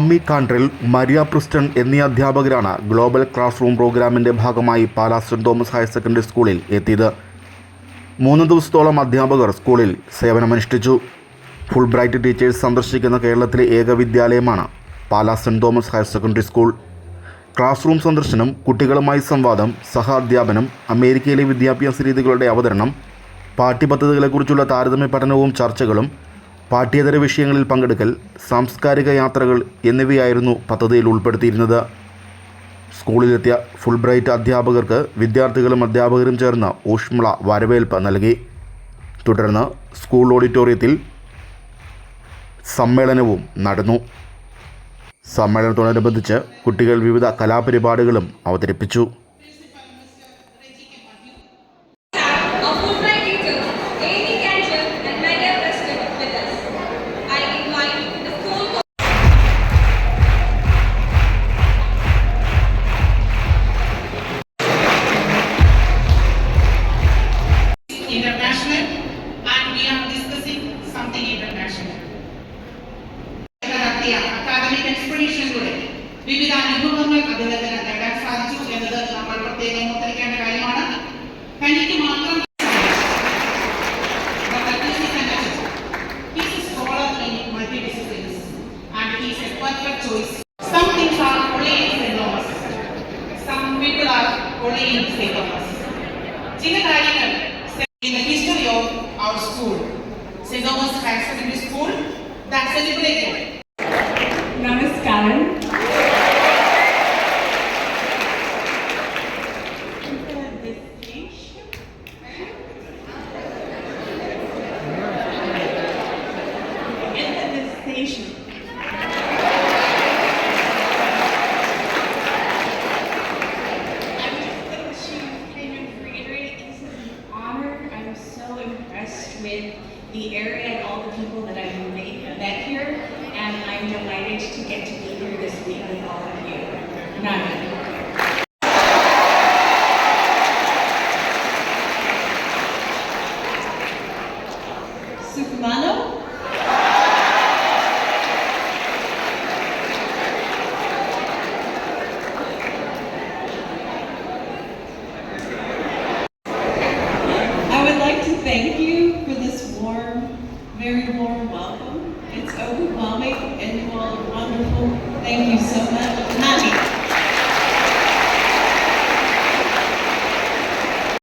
Ami കാൻഡ്രിൽ, Maria പ്രിസ്റ്റൺ എന്നീ അധ്യാപകരാണ് global class room പ്രോഗ്രാമിൻ്റെ ഭാഗമായി Pala saint Thomas higher secondary സ്കൂളിൽ എത്തിയത്. 3 ദിവസത്തോളം അധ്യാപകർ സ്കൂളിൽ സേവനമനുഷ്ഠിച്ചു. ഫുൾ ബ്രൈറ്റ് ടീച്ചേഴ്സ് സന്ദർശിക്കുന്ന കേരളത്തിലെ ഏക വിദ്യാലയമാണ് Pala saint Thomas higher secondary school. Classroom സന്ദർശനം, കുട്ടികളുമായി സംവാദം, സഹാധ്യാപനം, അമേരിക്കയിലെ വിദ്യാഭ്യാസ രീതികളുടെ അവതരണം, പാഠ്യപദ്ധതികളെക്കുറിച്ചുള്ള താരതമ്യ പഠനവും ചർച്ചകളും, പാഠ്യേതര വിഷയങ്ങളിൽ പങ്കെടുക്കൽ, സാംസ്കാരിക യാത്രകൾ എന്നിവയായിരുന്നു പദ്ധതിയിൽ ഉൾപ്പെടുത്തിയിരുന്നത്. സ്കൂളിലെത്തിയ ഫുൾ ബ്രൈറ്റ് അധ്യാപകർക്ക് വിദ്യാർത്ഥികളും അധ്യാപകരും ചേർന്ന് ഊഷ്മള വരവേൽപ്പ് നൽകി. തുടർന്ന് സ്കൂൾ ഓഡിറ്റോറിയത്തിൽ സമ്മേളനവും നടന്നു. സമ്മേളനത്തോടനുബന്ധിച്ച് കുട്ടികൾ വിവിധ കലാപരിപാടികളും അവതരിപ്പിച്ചു. International, and we are discussing something international. Academic എക്സ്പെഡിഷനിലൂടെ വിവിധ അനുഭവങ്ങൾ അദ്ദേഹത്തിന് നേടാൻ സാധിച്ചു എന്നത് നമ്മൾ പ്രത്യേകം ഓർത്തിരിക്കേണ്ട കാര്യമാണ്. തനിക്ക് മാത്രം Some things are only in St. Thomas. Some people are only in St. Thomas. ചില കാര്യങ്ങൾ in the history of our school, St. Thomas Higher Secondary School, that celebrated. Namaskaram. With the area and all the people that I've met here, and I'm delighted to get to be here this week with all of you. Nana. Sukumano. Thank you for this warm, very warm welcome. It's overwhelming and you all are wonderful. Thank you so much. Nani.